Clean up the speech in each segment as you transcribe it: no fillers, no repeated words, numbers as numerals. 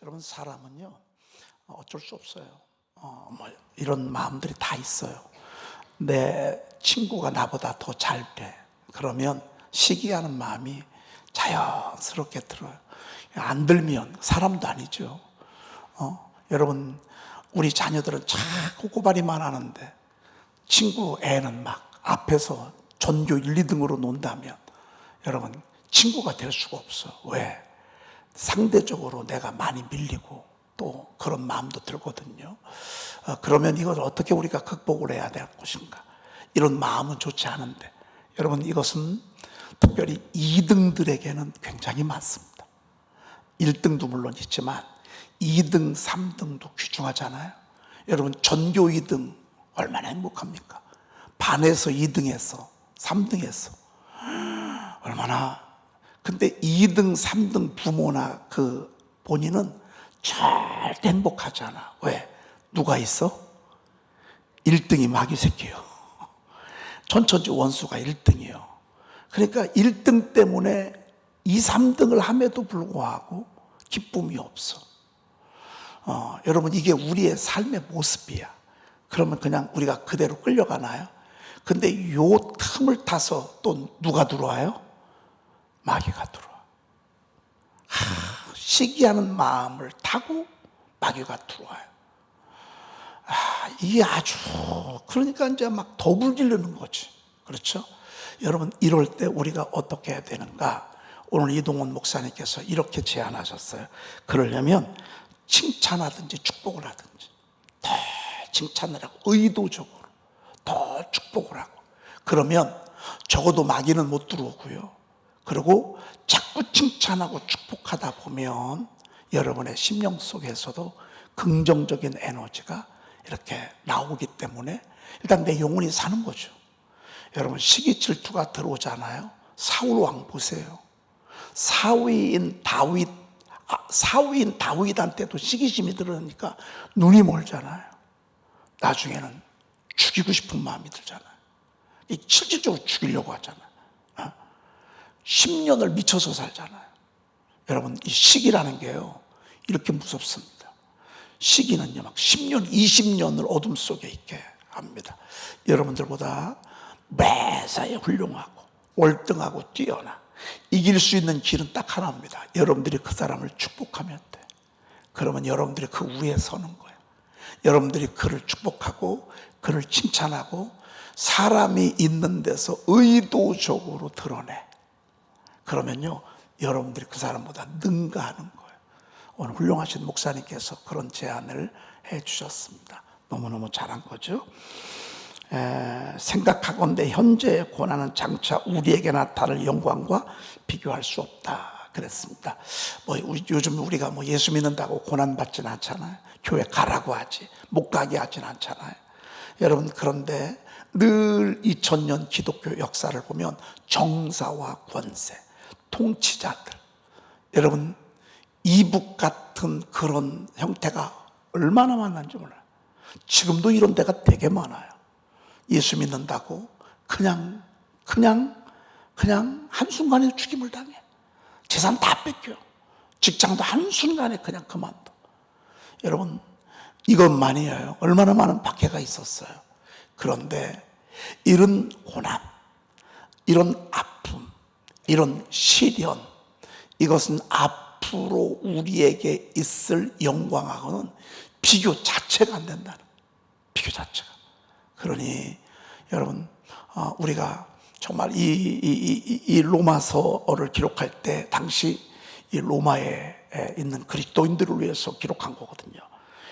여러분, 사람은요 어쩔 수 없어요. 이런 마음들이 다 있어요. 내 친구가 나보다 더 잘 돼. 그러면 시기하는 마음이 자연스럽게 들어요. 안 들면 사람도 아니죠. 여러분, 우리 자녀들은 자꾸 고발이만 하는데 친구 애는 막 앞에서 전교 1, 2등으로 논다면 여러분, 친구가 될 수가 없어. 왜? 상대적으로 내가 많이 밀리고 또 그런 마음도 들거든요. 그러면 이걸 어떻게 우리가 극복을 해야 될 것인가? 이런 마음은 좋지 않은데 여러분, 이것은 특별히 2등들에게는 굉장히 많습니다. 1등도 물론 있지만 2등, 3등도 귀중하잖아요. 여러분, 전교 2등 얼마나 행복합니까? 반에서 2등에서 3등에서 얼마나. 근데 2등, 3등 부모나 그 본인은 절대 행복하지 않아. 왜? 누가 있어? 1등이 마귀 새끼예요. 전천지 원수가 1등이에요. 그러니까 1등 때문에 2, 3등을 함에도 불구하고 기쁨이 없어. 여러분, 이게 우리의 삶의 모습이야. 그러면 그냥 우리가 그대로 끌려가나요? 근데 요 틈을 타서 또 누가 들어와요? 마귀가 들어와. 시기하는 마음을 타고 마귀가 들어와요. 이게 아주, 그러니까 이제 막 dob을 지르는 거지. 그렇죠? 여러분, 이럴 때 우리가 어떻게 해야 되는가? 오늘 이동원 목사님께서 이렇게 제안하셨어요. 그러려면 칭찬하든지 축복을 하든지 더 칭찬을 하고 의도적으로 더 축복을 하고, 그러면 적어도 마귀는 못 들어오고요. 그리고 자꾸 칭찬하고 축복하다 보면 여러분의 심령 속에서도 긍정적인 에너지가 이렇게 나오기 때문에 일단 내 영혼이 사는 거죠. 여러분, 시기 질투가 들어오잖아요. 사울 왕 보세요. 사위인 다윗한테도 시기심이 들으니까 눈이 멀잖아요. 나중에는 죽이고 싶은 마음이 들잖아요. 실질적으로 죽이려고 하잖아요. 10년을 미쳐서 살잖아요. 여러분, 이 시기라는 게요 이렇게 무섭습니다. 시기는요 막 10년, 20년을 어둠 속에 있게 합니다. 여러분들보다 매사에 훌륭하고 월등하고 뛰어나 이길 수 있는 길은 딱 하나입니다. 여러분들이 그 사람을 축복하면 돼. 그러면 여러분들이 그 위에 서는 거예요. 여러분들이 그를 축복하고 그를 칭찬하고 사람이 있는 데서 의도적으로 드러내. 그러면요 여러분들이 그 사람보다 능가하는 거예요. 오늘 훌륭하신 목사님께서 그런 제안을 해 주셨습니다. 너무너무 잘한 거죠. 생각하건대 현재의 고난은 장차 우리에게 나타날 영광과 비교할 수 없다 그랬습니다. 요즘 우리가 예수 믿는다고 고난 받지는 않잖아요. 교회 가라고 하지, 못 가게 하진 않잖아요. 여러분, 그런데 늘 2000년 기독교 역사를 보면 정사와 권세, 통치자들, 여러분 이북 같은 그런 형태가 얼마나 많은지 몰라요. 지금도 이런 데가 되게 많아요. 예수 믿는다고 그냥 한순간에 죽임을 당해. 재산 다 뺏겨. 직장도 한순간에 그냥 그만둬. 여러분, 이것만이에요. 얼마나 많은 박해가 있었어요. 그런데 이런 고난, 이런 아픔, 이런 시련, 이것은 앞으로 우리에게 있을 영광하고는 비교 자체가 안 된다는 거예요. 비교 자체가. 그러니 여러분, 우리가 정말 이 로마서를 기록할 때 당시 이 로마에 있는 그리스도인들을 위해서 기록한 거거든요.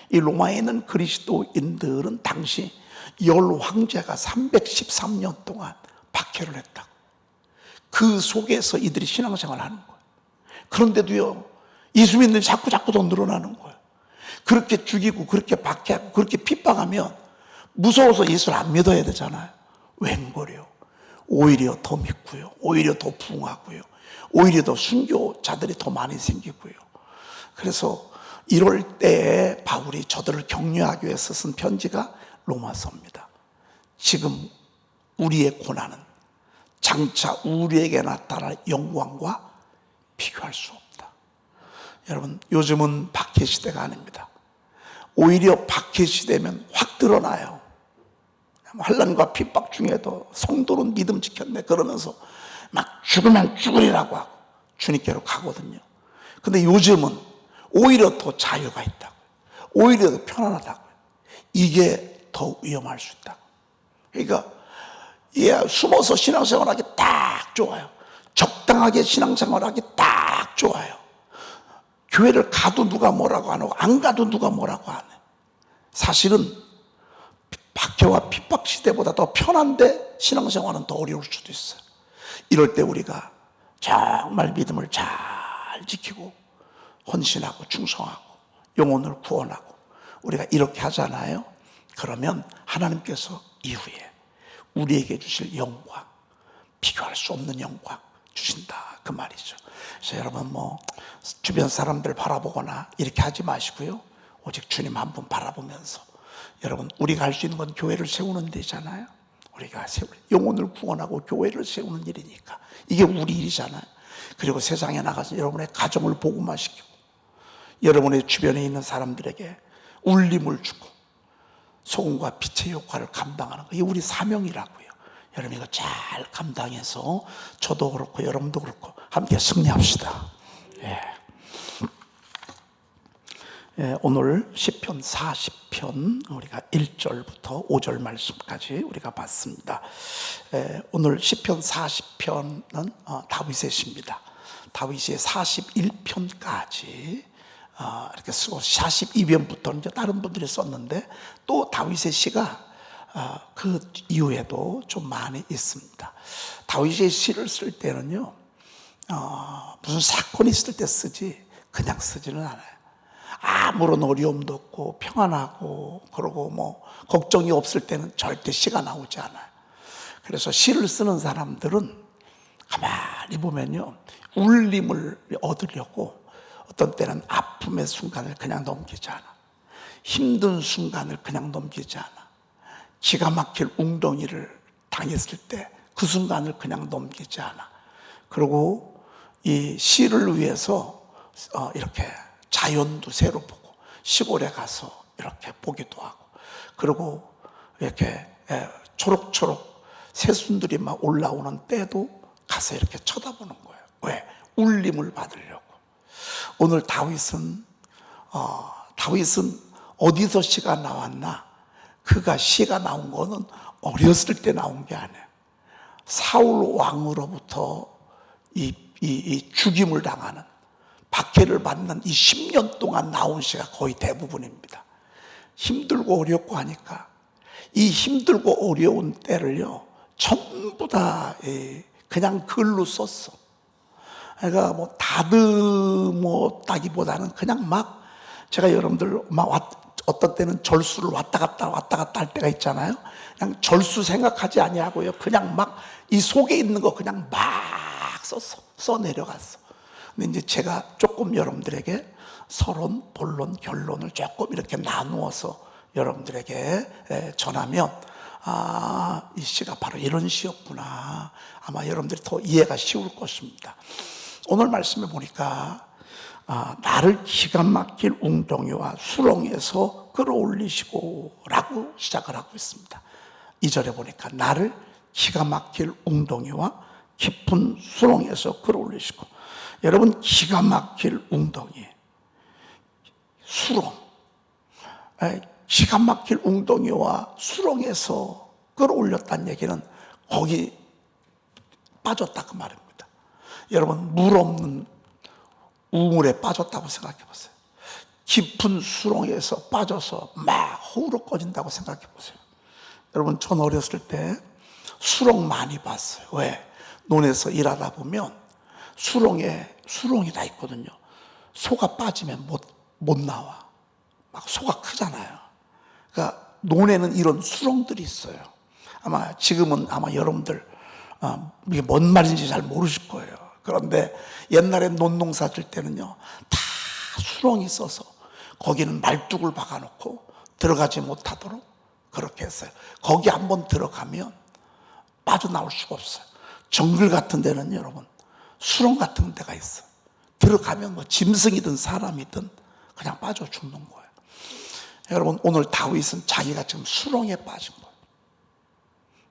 이 로마에 있는 그리스도인들은 당시 열 황제가 313년 동안 박해를 했다고. 그 속에서 이들이 신앙생활을 하는 거예요. 그런데도요 예수 믿는 데 자꾸 더 늘어나는 거예요. 그렇게 죽이고 그렇게 박해하고 그렇게 핍박하면 무서워서 예수를 안 믿어야 되잖아요. 웬걸요. 오히려 더 믿고요, 오히려 더 부흥하고요, 오히려 더 순교자들이 더 많이 생기고요. 그래서 이럴 때에 바울이 저들을 격려하기 위해서 쓴 편지가 로마서입니다. 지금 우리의 고난은 장차 우리에게 나타날 영광과 비교할 수 없다. 여러분, 요즘은 박해 박해 시대가 아닙니다. 오히려 박해 시대면 확 드러나요. 환난과 핍박 중에도 성도는 믿음 지켰네 그러면서 막 죽으면 죽으리라고 하고 주님께로 가거든요. 근데 요즘은 오히려 더 자유가 있다고, 오히려 더 편안하다고, 이게 더 위험할 수 있다고. 그러니까 숨어서 신앙생활하기 딱 좋아요. 적당하게 신앙생활하기 딱 좋아요. 교회를 가도 누가 뭐라고 안 하고 안 가도 누가 뭐라고 안 해. 사실은 박해와 핍박 시대보다 더 편한데 신앙생활은 더 어려울 수도 있어요. 이럴 때 우리가 정말 믿음을 잘 지키고 헌신하고 충성하고 영혼을 구원하고 우리가 이렇게 하잖아요. 그러면 하나님께서 이후에 우리에게 주실 영광, 비교할 수 없는 영광 주신다 그 말이죠. 그래서 여러분 주변 사람들 바라보거나 이렇게 하지 마시고요. 오직 주님 한 분 바라보면서, 여러분 우리가 할 수 있는 건 교회를 세우는 데잖아요. 우리가 영혼을 구원하고 교회를 세우는 일이니까 이게 우리 일이잖아요. 그리고 세상에 나가서 여러분의 가정을 복음화시키고 여러분의 주변에 있는 사람들에게 울림을 주고 소금과 빛의 역할을 감당하는 거, 이게 우리 사명이라고요. 여러분 이거 잘 감당해서 저도 그렇고 여러분도 그렇고 함께 승리합시다. 오늘 시편 40편 우리가 1절부터 5절 말씀까지 우리가 봤습니다. 오늘 시편 40편은 다윗의 시입니다. 다윗이 41편까지 이렇게 쓰고 42편부터는 이제 다른 분들이 썼는데 또 다윗의 시가 그 이후에도 좀 많이 있습니다. 다윗의 시를 쓸 때는요, 무슨 사건이 있을 때 쓰지 그냥 쓰지는 않아요. 아무런 어려움도 없고 평안하고 그러고 걱정이 없을 때는 절대 시가 나오지 않아요. 그래서 시를 쓰는 사람들은 가만히 보면요, 울림을 얻으려고 어떤 때는 아픔의 순간을 그냥 넘기지 않아, 힘든 순간을 그냥 넘기지 않아, 기가 막힐 웅덩이를 당했을 때 그 순간을 그냥 넘기지 않아. 그리고 이 시를 위해서 이렇게 자연도 새로 보고 시골에 가서 이렇게 보기도 하고, 그리고 이렇게 초록초록 새순들이 막 올라오는 때도 가서 이렇게 쳐다보는 거예요. 왜? 울림을 받으려고. 오늘 다윗은 어디서 시가 나왔나? 그가 시가 나온 거는 어렸을 때 나온 게 아니에요. 사울 왕으로부터 이 죽임을 당하는, 박해를 받는 이 10년 동안 나온 시가 거의 대부분입니다. 힘들고 어렵고 하니까 이 힘들고 어려운 때를요 전부 다 그냥 글로 썼어. 그러니까 다듬었다기보다는 그냥 막, 제가 여러분들 어떤 때는 절수를 왔다 갔다 할 때가 있잖아요. 그냥 절수 생각하지 아니하고요, 그냥 막 이 속에 있는 거 그냥 막 써 내려갔어. 근데 이제 제가 조금 여러분들에게 서론, 본론, 결론을 조금 이렇게 나누어서 여러분들에게 전하면 이 시가 바로 이런 시였구나, 아마 여러분들이 더 이해가 쉬울 것입니다. 오늘 말씀에 보니까 나를 기가 막힐 웅덩이와 수렁에서 끌어올리시고 라고 시작을 하고 있습니다. 2절에 보니까 나를 기가 막힐 웅덩이와 깊은 수렁에서 끌어올리시고, 여러분 기가 막힐 웅덩이, 수렁, 기가 막힐 웅덩이와 수렁에서 끌어올렸다는 얘기는 거기 빠졌다 그 말입니다. 여러분 물 없는 우물에 빠졌다고 생각해 보세요. 깊은 수렁에서 빠져서 막 허우적거린다고 생각해 보세요. 여러분 전 어렸을 때 수렁 많이 봤어요. 왜? 논에서 일하다 보면 수렁이 다 있거든요. 소가 빠지면 못 나와. 막 소가 크잖아요. 그러니까 논에는 이런 수렁들이 있어요. 지금은 여러분들 이게 뭔 말인지 잘 모르실 거예요. 그런데 옛날에 논농사 질 때는요 다 수렁이 있어서 거기는 말뚝을 박아놓고 들어가지 못하도록 그렇게 했어요. 거기 한번 들어가면 빠져나올 수가 없어요. 정글 같은 데는 여러분 수렁 같은 데가 있어요. 들어가면 짐승이든 사람이든 그냥 빠져 죽는 거예요. 여러분, 오늘 다윗은 자기가 지금 수렁에 빠진 거예요.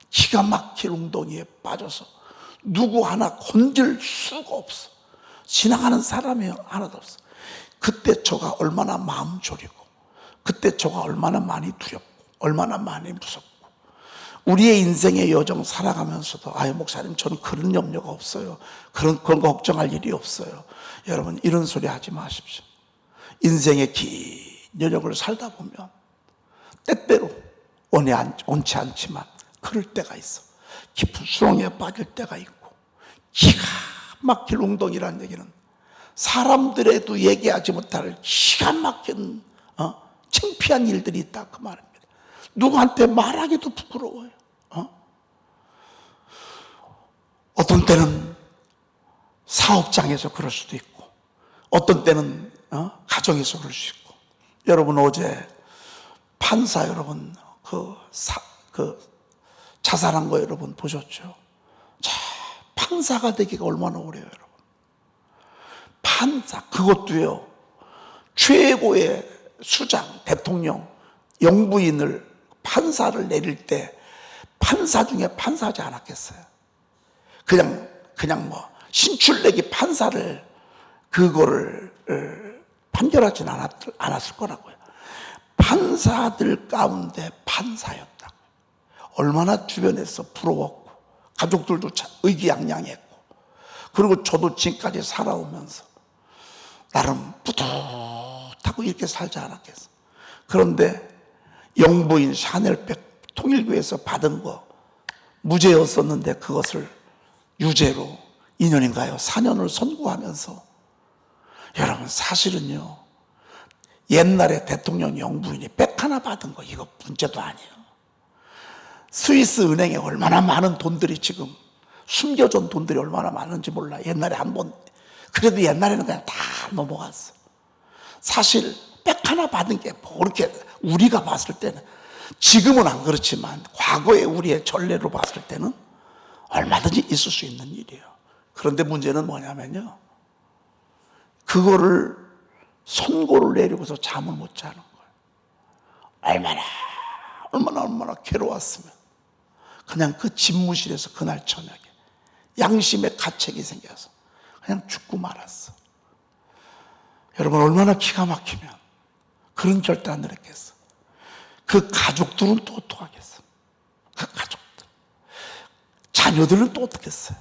기가 막힐 웅덩이에 빠져서 누구 하나 건질 수가 없어. 지나가는 사람이 하나도 없어. 그때 저가 얼마나 마음 졸이고, 그때 저가 얼마나 많이 두렵고, 얼마나 많이 무섭고. 우리의 인생의 여정 살아가면서도 아유 목사님 저는 그런 염려가 없어요, 그런 거 걱정할 일이 없어요. 여러분, 이런 소리 하지 마십시오. 인생의 긴 여정을 살다 보면 때때로 원치 않지만 그럴 때가 있어. 깊은 수렁에 빠질 때가 있고, 기가 막힐 웅덩이라는 얘기는 사람들에도 얘기하지 못할 기가 막힌 창피한 일들이 있다 그 말입니다. 누구한테 말하기도 부끄러워요. 어떤 때는 사업장에서 그럴 수도 있고, 어떤 때는 가정에서 그럴 수 있고. 여러분, 어제 판사 여러분 그 자살한 거 여러분 보셨죠? 자, 판사가 되기가 얼마나 어려워요, 여러분. 판사, 그것도요, 최고의 수장, 대통령, 영부인을, 판사를 내릴 때 판사 중에 판사하지 않았겠어요? 그냥 뭐 신출내기 판사를 그거를 판결하진 않았을 거라고요. 판사들 가운데 판사였다고. 얼마나 주변에서 부러웠고, 가족들도 의기양양했고, 그리고 저도 지금까지 살아오면서 나름 뿌듯하고 이렇게 살지 않았겠어. 그런데 영부인 샤넬백 통일교에서 받은 거 무죄였었는데 그것을 유죄로 2년인가요? 4년을 선고하면서, 여러분 사실은요, 옛날에 대통령 영부인이 백 하나 받은 거 이거 문제도 아니에요. 스위스 은행에 얼마나 많은 돈들이 지금 숨겨진 돈들이 얼마나 많은지 몰라. 옛날에 한번, 그래도 옛날에는 그냥 다 넘어갔어. 사실 백 하나 받은 게 뭐 그렇게 우리가 봤을 때는, 지금은 안 그렇지만 과거에 우리의 전례로 봤을 때는 얼마든지 있을 수 있는 일이에요. 그런데 문제는 뭐냐면요, 그거를 선고를 내리고서 잠을 못 자는 거예요. 얼마나 괴로웠으면 그냥 그 집무실에서 그날 저녁에 양심의 가책이 생겨서 그냥 죽고 말았어. 여러분, 얼마나 기가 막히면 그런 결단을 했겠어. 그 가족들은 또 어떡하겠어? 그 가족들, 자녀들은 또 어떻겠어요?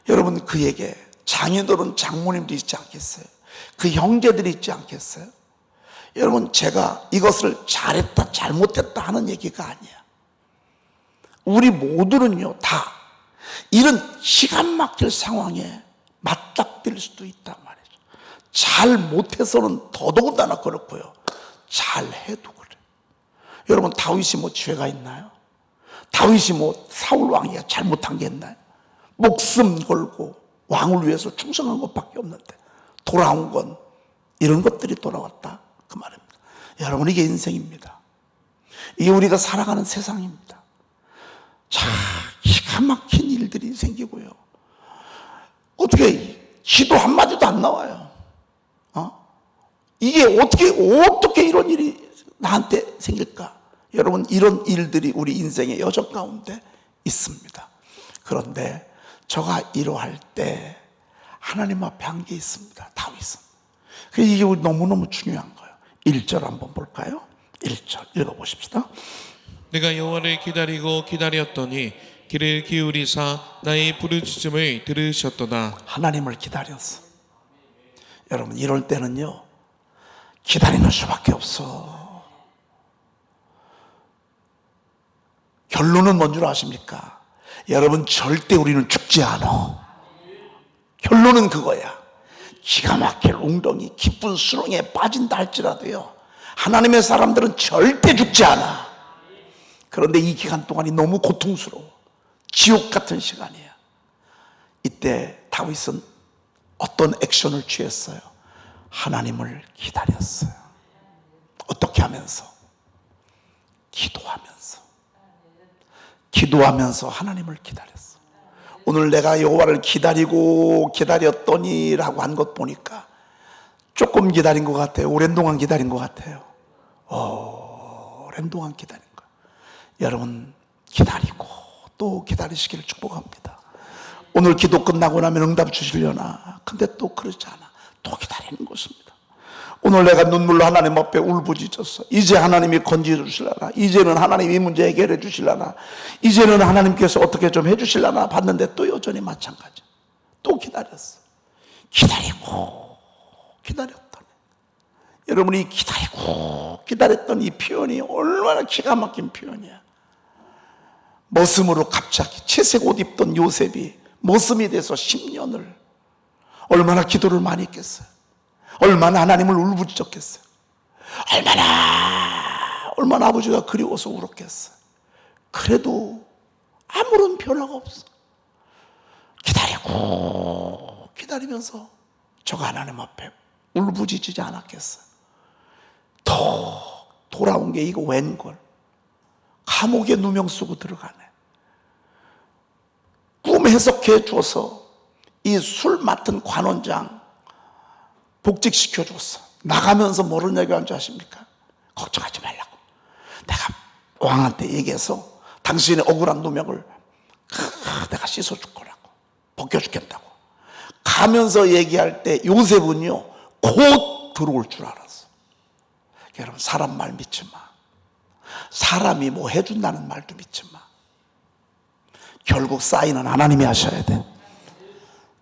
여러분, 그에게 장인들은 장모님도 있지 않겠어요? 그 형제들이 있지 않겠어요? 여러분, 제가 이것을 잘했다 잘못했다 하는 얘기가 아니야. 우리 모두는요 다 이런 기가 막힐 상황에 맞닥뜨릴 수도 있단 말이죠. 잘못해서는 더더군다나 그렇고요, 잘해도 그래. 여러분, 다윗이 뭐 죄가 있나요? 다윗이 뭐 사울 왕이야 잘못한 게 있나요? 목숨 걸고 왕을 위해서 충성한 것밖에 없는데 돌아온 건 이런 것들이 돌아왔다 그 말입니다. 여러분, 이게 인생입니다. 이게 우리가 살아가는 세상입니다. 자, 기가 막힌 일들이 생기고요, 어떻게 기도 한마디도 안 나와요. 이게 어떻게 이런 일이 나한테 생길까? 여러분, 이런 일들이 우리 인생의 여정 가운데 있습니다. 그런데 저가 이러할 때 하나님 앞에 한 게 있습니다, 다윗은. 이게 너무너무 중요한 거예요. 1절 한번 볼까요? 1절 읽어보십시다. 내가 여호와를 기다리고 기다렸더니 귀를 기울이사 나의 부르짖음을 들으셨도다. 하나님을 기다렸어. 여러분, 이럴 때는요 기다리는 수밖에 없어. 결론은 뭔 줄 아십니까? 여러분, 절대 우리는 죽지 않아. 결론은 그거야. 기가 막힐 웅덩이 깊은 수렁에 빠진다 할지라도요, 하나님의 사람들은 절대 죽지 않아. 그런데 이 기간 동안이 너무 고통스러워. 지옥 같은 시간이야. 이때 다윗은 어떤 액션을 취했어요? 하나님을 기다렸어요. 어떻게 하면서? 기도하면서 하나님을 기다렸어. 오늘 내가 여호와를 기다리고 기다렸더니 라고 한 것 보니까 조금 기다린 것 같아요? 오랜 동안 기다린 것 같아요? 오랜 동안 기다린 거예요. 여러분, 기다리고 또 기다리시기를 축복합니다. 오늘 기도 끝나고 나면 응답 주시려나? 근데 또 그렇지 않아. 또 기다리는 것입니다. 오늘 내가 눈물로 하나님 앞에 울부짖었어. 이제 하나님이 건지해 주시려나? 이제는 하나님이 문제 해결해 주시려나? 이제는 하나님께서 어떻게 좀 해주시려나? 봤는데 또 여전히 마찬가지. 또 기다렸어. 기다리고 기다렸더니, 여러분이 기다리고 기다렸던 이 표현이 얼마나 기가 막힌 표현이야. 머슴으로 갑자기 채색 옷 입던 요셉이 머슴이 돼서 10년을 얼마나 기도를 많이 했겠어요. 얼마나 하나님을 울부짖었겠어요. 얼마나 아버지가 그리워서 울었겠어요. 그래도 아무런 변화가 없어. 기다리고 기다리면서 저가 하나님 앞에 울부짖지 않았겠어요. 더 돌아온 게 이거 웬걸. 감옥에 누명 쓰고 들어가네. 꿈 해석해 줘서 이 술 맡은 관원장 복직시켜 줬어. 나가면서 뭐런 얘기 한 줄 아십니까? 걱정하지 말라고. 내가 왕한테 얘기해서 당신의 억울한 누명을 내가 씻어줄 거라고. 벗겨주겠다고. 가면서 얘기할 때 요셉은요, 곧 들어올 줄 알았어. 여러분, 사람 말 믿지 마. 사람이 뭐 해준다는 말도 믿지 마. 결국 사인은 하나님이 하셔야 돼.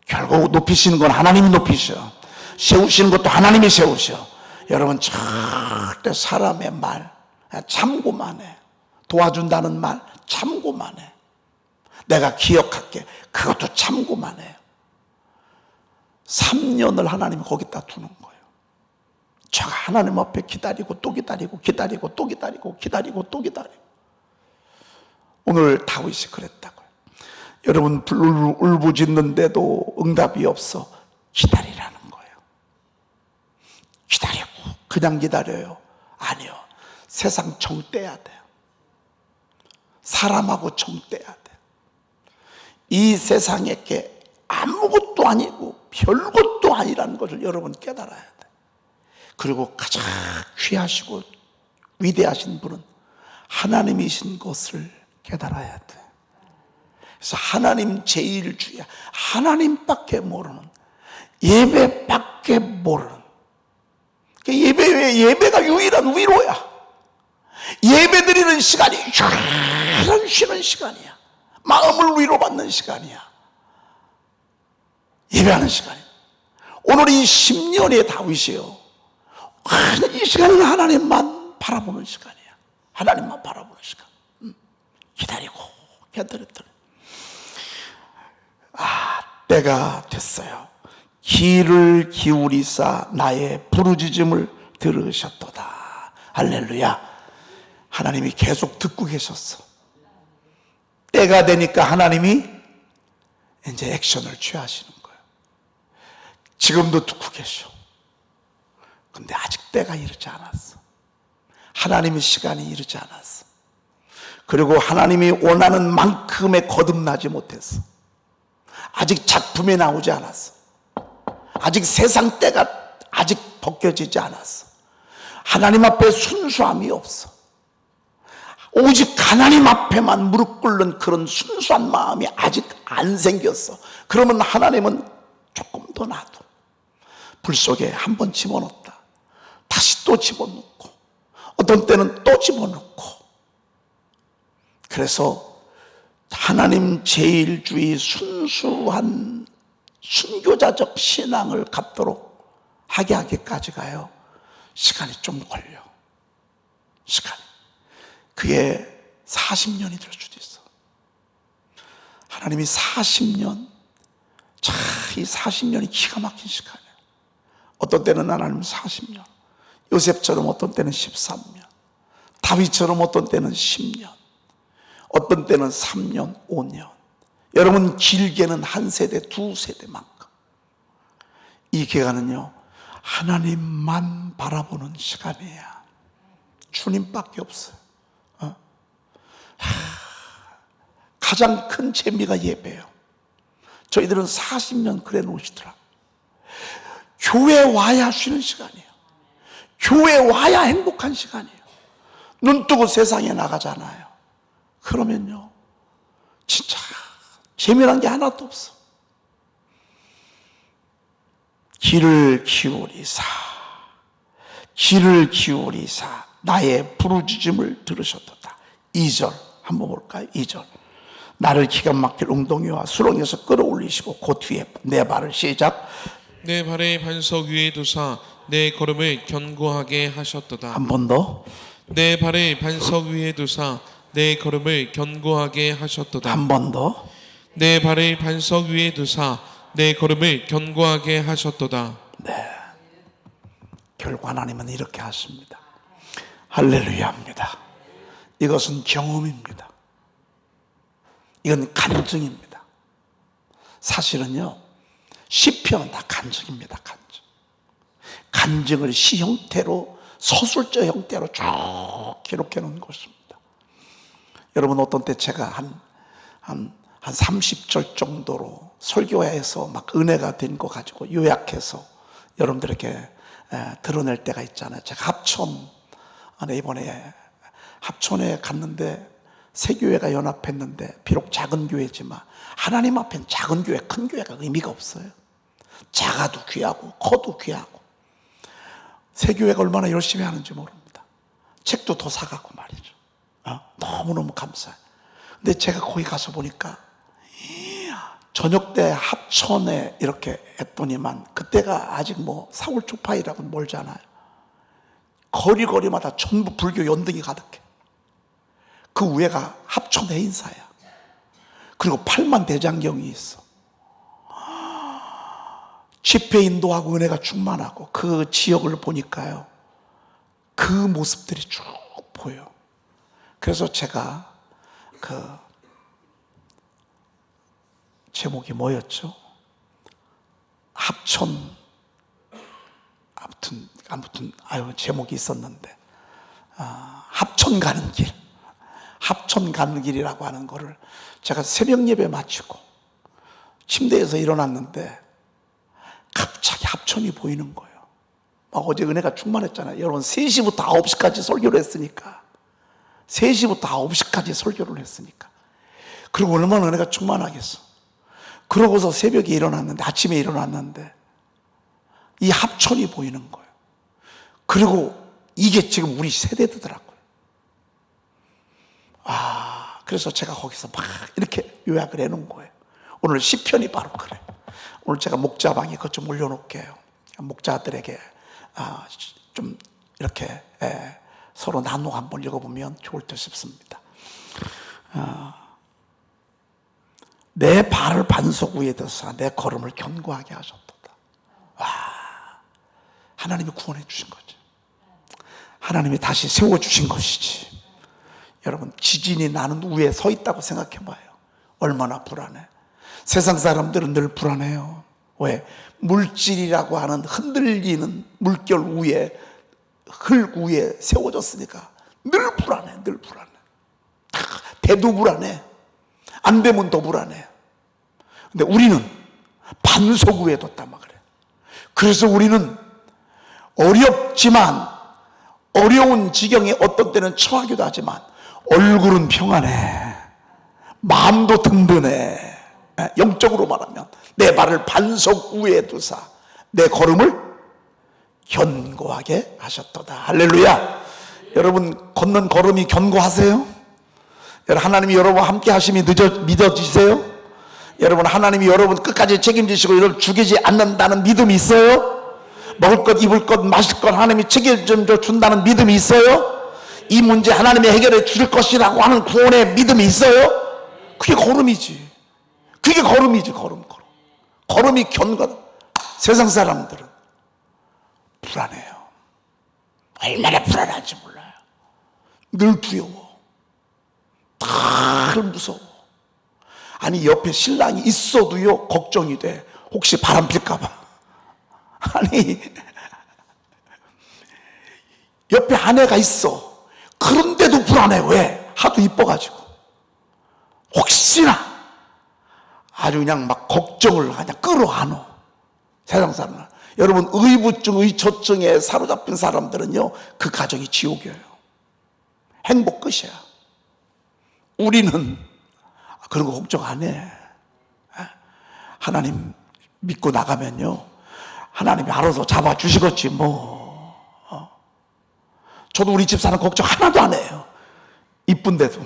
결국 높이시는 건 하나님이 높이셔. 세우시는 것도 하나님이 세우셔. 여러분, 절대 사람의 말 참고만 해. 도와준다는 말 참고만 해. 내가 기억할게. 그것도 참고만 해요. 3년을 하나님이 거기다 두는 거예요. 제가 하나님 앞에 기다리고 또 기다리고 기다리고 또 기다리고 기다리고 또 기다리고. 오늘 다윗이 그랬다고요. 여러분, 울부짖는데도 응답이 없어. 기다리라는 거예요. 기다리고 그냥 기다려요? 아니요. 세상 정 떼야 돼요. 사람하고 정 떼야 돼요. 이 세상에게 아무것도 아니고 별것도 아니라는 것을 여러분 깨달아야 돼. 그리고 가장 귀하시고 위대하신 분은 하나님이신 것을 깨달아야 돼. 그래서 하나님 제일주의야. 하나님밖에 모르는, 예배밖에 모르는. 예배가 유일한 위로야. 예배 드리는 시간이 유일한 쉬는 시간이야. 마음을 위로받는 시간이야. 예배하는 시간이야. 오늘 이 10년의 다윗이요, 이 시간은 하나님만 바라보는 시간이야. 하나님만 바라보는 시간. 기다리고 기다렸더니 때가 됐어요. 귀를 기울이사 나의 부르짖음을 들으셨도다. 할렐루야. 하나님이 계속 듣고 계셨어. 때가 되니까 하나님이 이제 액션을 취하시는 거예요. 지금도 듣고 계셔. 근데 아직 때가 이르지 않았어. 하나님의 시간이 이르지 않았어. 그리고 하나님이 원하는 만큼의 거듭나지 못했어. 아직 작품이 나오지 않았어. 아직 세상 때가 아직 벗겨지지 않았어. 하나님 앞에 순수함이 없어. 오직 하나님 앞에만 무릎 꿇는 그런 순수한 마음이 아직 안 생겼어. 그러면 하나님은 조금 더 놔둬. 불 속에 한 번 집어넣었다, 다시 또 집어넣고, 어떤 때는 또 집어넣고. 그래서 하나님 제일주의 순수한 순교자적 신앙을 갖도록 하게 하기까지 가요. 시간이 좀 걸려. 시간이. 그게 40년이 될 수도 있어. 하나님이 40년, 참 이 40년이 기가 막힌 시간이에요. 어떤 때는 하나님 40년, 요셉처럼 어떤 때는 13년, 다윗처럼 어떤 때는 10년, 어떤 때는 3년, 5년. 여러분, 길게는 한 세대, 두 세대만큼. 이 기간은요, 하나님만 바라보는 시간이야. 주님밖에 없어요. 가장 큰 재미가 예배예요. 저희들은 40년 그래 놓으시더라. 교회 와야 쉬는 시간이에요. 교회 와야 행복한 시간이에요. 눈 뜨고 세상에 나가잖아요. 그러면요, 진짜 재미난 게 하나도 없어. 귀를 기울이사, 귀를 기울이사 나의 부르짖음을 들으셨도다. 2절 한번 볼까요? 2절. 나를 기가 막힐 웅덩이와 수렁에서 끌어올리시고 그 뒤에 내 발을 시작. 내 발의 반석 위에 두사 내 걸음을 견고하게 하셨도다. 한 번 더. 내 발을 반석 위에 두사 내 걸음을 견고하게 하셨도다. 한 번 더. 내 발을 반석 위에 두사 내 걸음을 견고하게 하셨도다. 결국 하나님은 이렇게 하십니다. 할렐루야입니다. 이것은 경험입니다. 이건 간증입니다. 사실은요, 시편은 다 간증입니다. 간증. 간증을 시 형태로, 서술적 형태로 쭉 기록해 놓은 것입니다. 여러분, 어떤 때 제가 한 30절 정도로 설교회에서 막 은혜가 된 거 가지고 요약해서 여러분들에게 드러낼 때가 있잖아요. 제가 합천 안에 이번에 합천에 갔는데 세 교회가 연합했는데 비록 작은 교회지만 하나님 앞엔 작은 교회, 큰 교회가 의미가 없어요. 작아도 귀하고 커도 귀하고 세 교회가 얼마나 열심히 하는지 모릅니다. 책도 더 사가고 말이죠. 너무너무 감사해요. 근데 제가 거기 가서 보니까 저녁 때 합천에 이렇게 했더니만 그때가 아직 뭐 사월 초파이라고는 멀잖아요. 거리마다 전부 불교 연등이 가득해. 그 위에가 합천 해인사야. 그리고 8만 대장경이 있어. 집회 인도하고 은혜가 충만하고 그 지역을 보니까요, 그 모습들이 쭉 보여. 그래서 제가 그 제목이 뭐였죠? 합천, 아무튼 제목이 있었는데, 합천 가는 길, 합천 가는 길이라고 하는 거를 제가 새벽 예배 마치고 침대에서 일어났는데 갑자기 합천이 보이는 거예요. 막 어제 은혜가 충만했잖아요. 여러분, 3시부터 9시까지 설교를 했으니까, 3시부터 9시까지 설교를 했으니까, 그리고 얼마나 은혜가 충만하겠어. 그러고서 새벽에 일어났는데, 아침에 일어났는데 이 합천이 보이는 거예요. 그리고 이게 지금 우리 세대더라고요. 그래서 제가 거기서 막 이렇게 요약을 해놓은 거예요. 오늘 시편이 바로 그래. 오늘 제가 목자방에 그것 좀 올려놓을게요. 목자들에게 좀 이렇게 서로 나누고 한번 읽어보면 좋을 듯 싶습니다. 내 발을 반석 위에 둬서 내 걸음을 견고하게 하셨도다. 하나님이 구원해 주신 거지. 하나님이 다시 세워주신 것이지. 여러분, 지진이 나는 위에 서 있다고 생각해 봐요. 얼마나 불안해. 세상 사람들은 늘 불안해요. 왜? 물질이라고 하는 흔들리는 물결 위에, 흙 위에 세워졌으니까 늘 불안해. 늘 불안해. 대도 불안해. 안 되면 더 불안해. 근데 우리는 반석 위에 뒀단 말이에요. 그래서 우리는 어렵지만, 어려운 지경에 어떤 때는 처하기도 하지만 얼굴은 평안해. 마음도 든든해. 영적으로 말하면 내 발을 반석 위에 두사 내 걸음을 견고하게 하셨도다. 할렐루야. 여러분, 걷는 걸음이 견고하세요? 하나님이 여러분 함께 하심이 믿어지세요? 여러분, 하나님이 여러분 끝까지 책임지시고 여러분 죽이지 않는다는 믿음이 있어요? 먹을 것, 입을 것, 마실 것 하나님이 책임져 준다는 믿음이 있어요? 이 문제 하나님이 해결해 줄 것이라고 하는 구원의 믿음이 있어요? 그게 걸음이지. 그게 걸음이지. 걸음이 견고하다. 세상 사람들은 불안해요. 얼마나 불안한지 몰라요. 늘 두려워. 늘 무서워. 아니, 옆에 신랑이 있어도요 걱정이 돼. 혹시 바람 필까 봐. 아니, 옆에 아내가 있어. 그런데도 불안해. 왜? 하도 이뻐가지고. 혹시나. 아주 그냥 막 걱정을 그냥 끌어안어. 세상 사람은. 여러분, 의부증, 의초증에 사로잡힌 사람들은요, 그 가정이 지옥이에요. 행복 끝이야. 우리는 그런 거 걱정 안 해. 하나님 믿고 나가면요, 하나님이 알아서 잡아주시겠지 뭐. 저도 우리 집사람 걱정 하나도 안 해요. 이쁜데도.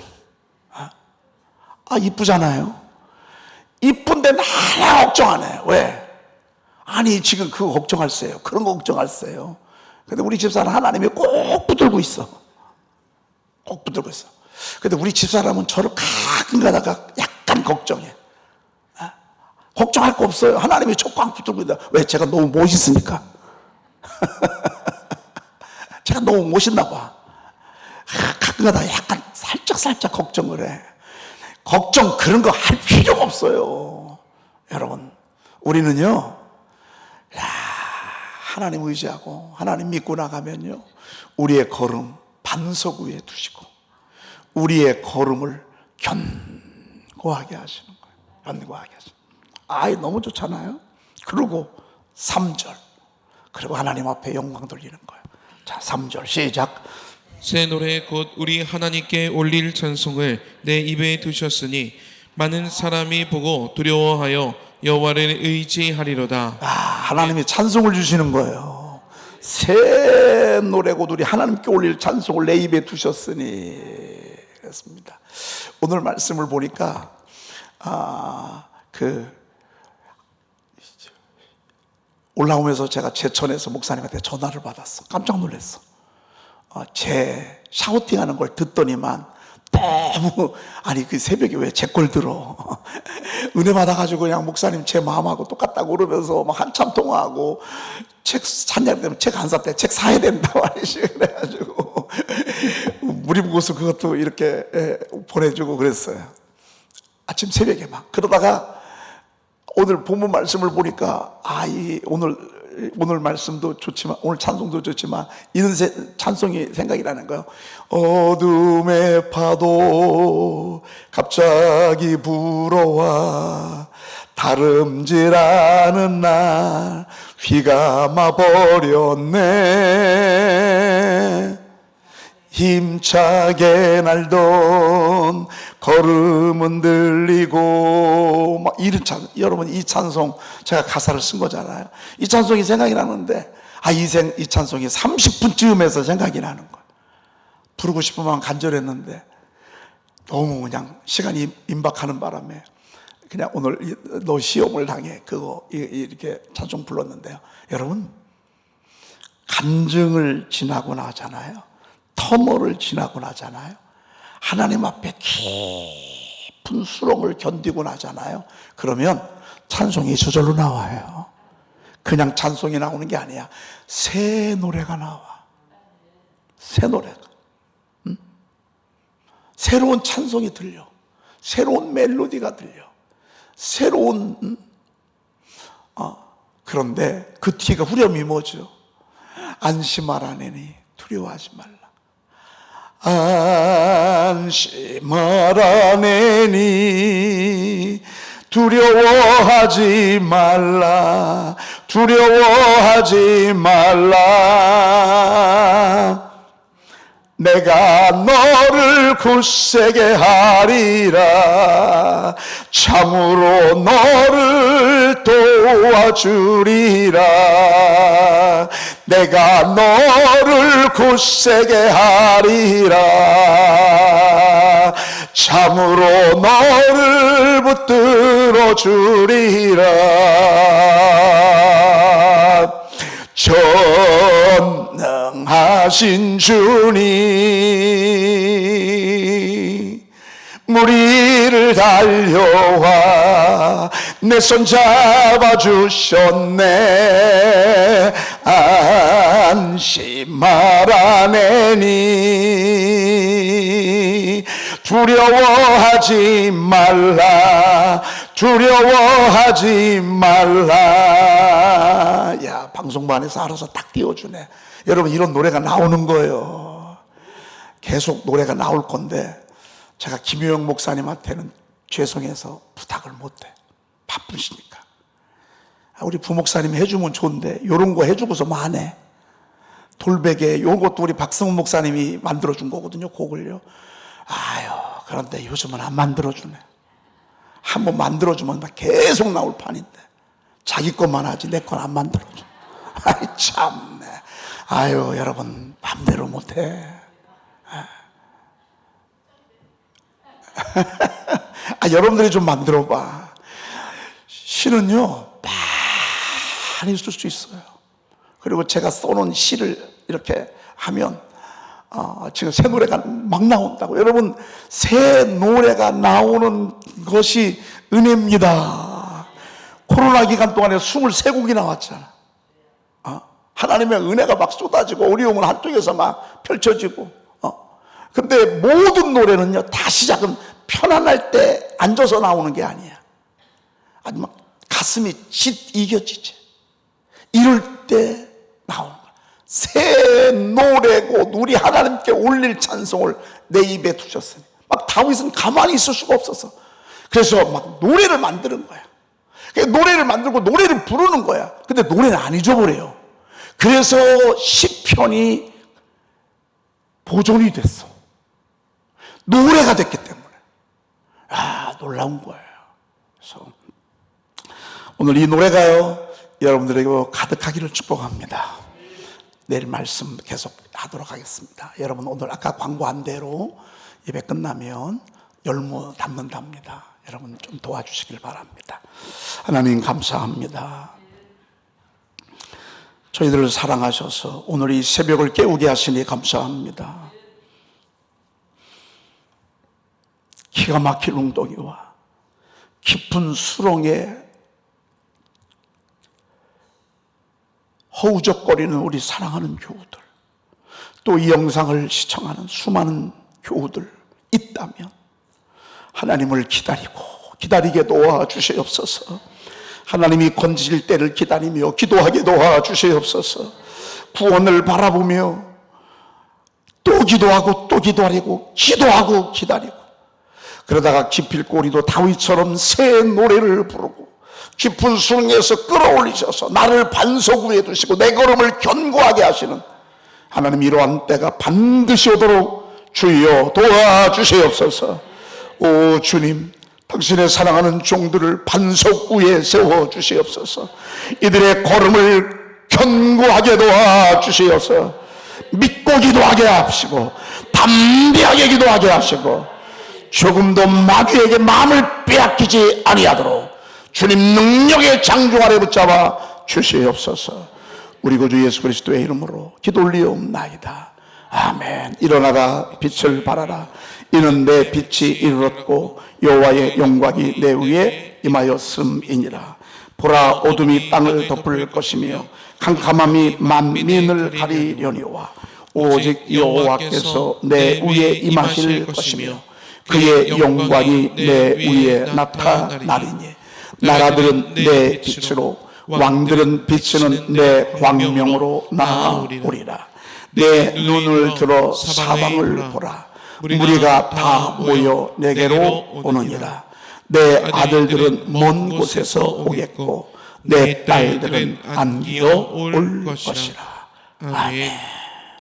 이쁘잖아요. 이쁜데 하나 걱정 안 해요. 왜? 아니, 지금 그거 걱정할세요. 그런 거 걱정할세요. 근데 우리 집사람 하나님이 꼭 붙들고 있어. 꼭 붙들고 있어. 근데 우리 집사람은 저를 가끔 가다가 약간 걱정해. 걱정할 거 없어요. 하나님이 저 꽉 붙들고 있다. 왜? 제가 너무 멋있으니까. 제가 너무 멋있나 봐. 가끔 가다가 약간 살짝 걱정을 해. 걱정 그런 거 할 필요가 없어요. 여러분, 우리는요, 하나님 의지하고 하나님 믿고 나가면요, 우리의 걸음 반석 위에 두시고 우리의 걸음을 견고하게 하시는 거예요. 견고하게 하시는 거예요. 너무 좋잖아요. 그리고 3절, 그리고 하나님 앞에 영광 돌리는 거예요. 자, 3절 시작. 새 노래 곧 우리 하나님께 올릴 찬송을 내 입에 두셨으니 많은 사람이 보고 두려워하여 여호와를 의지하리로다. 하나님이 찬송을 주시는 거예요. 새 노래 곧 우리 하나님께 올릴 찬송을 내 입에 두셨으니. 그렇습니다. 오늘 말씀을 보니까 올라오면서 제가 제천에서 목사님한테 전화를 받았어. 깜짝 놀랐어. 제 샤우팅하는 걸 듣더니만 너무, 그 새벽에 왜 제 걸 들어. 은혜 받아가지고 그냥 목사님 제 마음하고 똑같다고 그러면서 막 한참 통화하고, 책 샀냐 그러면 책 안 샀대. 책 사야 된다 말이지. 그래가지고 무리부고서 그것도 이렇게 보내주고 그랬어요. 아침 새벽에 막. 그러다가 오늘 본문 말씀을 보니까 오늘 말씀도 좋지만, 오늘 찬송도 좋지만, 이런 찬송이 생각이 나는 거예요. 어둠의 파도 갑자기 불어와 다름질하는 날 휘가 마버렸네. 힘차게 날던 걸음은 들리고, 막 이런 여러분, 이 찬송 제가 가사를 쓴 거잖아요. 이 찬송이 생각이 나는데, 이 찬송이 30분쯤에서 생각이 나는 거예요. 부르고 싶으면 간절했는데 너무 그냥 시간이 임박하는 바람에 그냥 오늘 너 시험을 당해 그거 이렇게 찬송 불렀는데요. 여러분, 간증을 지나고 나잖아요. 터널을 지나고 나잖아요. 하나님 앞에 깊은 수렁을 견디고 나잖아요. 그러면 찬송이 저절로 나와요. 그냥 찬송이 나오는 게 아니야. 새 노래가 나와. 새 노래가. 새로운 찬송이 들려. 새로운 멜로디가 들려. 새로운 그런데 그 뒤가 후렴이 뭐죠? 안심하라네니 두려워하지 말라. 안심하라네니 두려워하지 말라. 두려워하지 말라. 내가 너를 굳세게 하리라. 참으로 너를 도와주리라. 내가 너를 굳세게 하리라. 참으로 너를 붙들어 주리라. 전능하신 주님, 무리를 달려와 내 손 잡아주셨네. 안심하라네니 두려워하지 말라. 두려워하지 말라. 야, 방송반에서 알아서 딱 띄워주네. 여러분, 이런 노래가 나오는 거예요. 계속 노래가 나올 건데 제가 김효영 목사님한테는 죄송해서 부탁을 못해. 바쁘시니까. 우리 부목사님이 해주면 좋은데 요런 거 해주고서 만해. 돌베개 요것도 우리 박성훈 목사님이 만들어준 거거든요. 곡을요. 아유, 그런데 요즘은 안 만들어주네. 한번 만들어주면 막 계속 나올 판인데 자기 것만 하지 내 건 안 만들어줘. 아이 참네. 아유, 여러분 맘대로 못해. 여러분들이 좀 만들어봐. 시는요 많이 쓸 수 있어요. 그리고 제가 써놓은 시를 이렇게 하면 지금 새 노래가 막 나온다고. 여러분, 새 노래가 나오는 것이 은혜입니다. 코로나 기간 동안에 23곡이 나왔잖아. 하나님의 은혜가 막 쏟아지고 어려움은 한쪽에서 막 펼쳐지고. 근데 모든 노래는요 다 시작은 편안할 때 앉아서 나오는 게 아니야. 아주 막 가슴이 이겨지지. 이럴 때 나오는 거야. 새 노래고 우리 하나님께 올릴 찬송을 내 입에 두셨으니. 막 다윗은 가만히 있을 수가 없었어. 그래서 막 노래를 만드는 거야. 노래를 만들고 노래를 부르는 거야. 근데 노래는 안 잊어버려요. 그래서 시편이 보존이 됐어. 노래가 됐기 때문에. 놀라운 거예요. 그래서 오늘 이 노래가요 여러분들에게 가득하기를 축복합니다. 내일 말씀 계속 하도록 하겠습니다. 여러분, 오늘 아까 광고한 대로 예배 끝나면 열무 담는답니다. 여러분 좀 도와주시길 바랍니다. 하나님 감사합니다. 저희들을 사랑하셔서 오늘 이 새벽을 깨우게 하시니 감사합니다. 기가 막힌 웅덩이와 깊은 수렁에 허우적거리는 우리 사랑하는 교우들, 또 이 영상을 시청하는 수많은 교우들 있다면 하나님을 기다리게 도와주시옵소서. 하나님이 건지실 때를 기다리며 기도하게 도와주시옵소서. 구원을 바라보며 또 기도하고 또 기도하고 기다리고, 그러다가 기필꼬리도 다윗처럼 새 노래를 부르고 깊은 수렁에서 끌어올리셔서 나를 반석 위에 두시고 내 걸음을 견고하게 하시는 하나님, 이러한 때가 반드시 오도록 주여 도와주시옵소서. 오 주님, 당신의 사랑하는 종들을 반석 위에 세워주시옵소서. 이들의 걸음을 견고하게 도와주시옵소서. 믿고 기도하게 하시고 담대하게 기도하게 하시고 조금도 마귀에게 마음을 빼앗기지 아니하도록 주님 능력의 장중 아래 붙잡아 주시옵소서. 우리 구주 예수 그리스도의 이름으로 기도 올리옵나이다. 아멘. 일어나라 빛을 발하라. 이는 내 빛이 이르렀고 여호와의 영광이 내 위에 임하였음이니라. 보라, 어둠이 땅을 덮을 것이며 캄캄함이 만민을 가리려니와 오직 여호와께서 내 위에 임하실 것이며 그의 영광이 내 위에 나타나리니. 나라들은 내 빛으로 왕들은 비치는 내 광명으로 나아오리라. 내 눈을 들어 사방을 보라. 무리가 다 모여 내게로 오느니라. 내 아들들은 먼 곳에서 오겠고 내 딸들은 안기어 올 것이라. 아멘.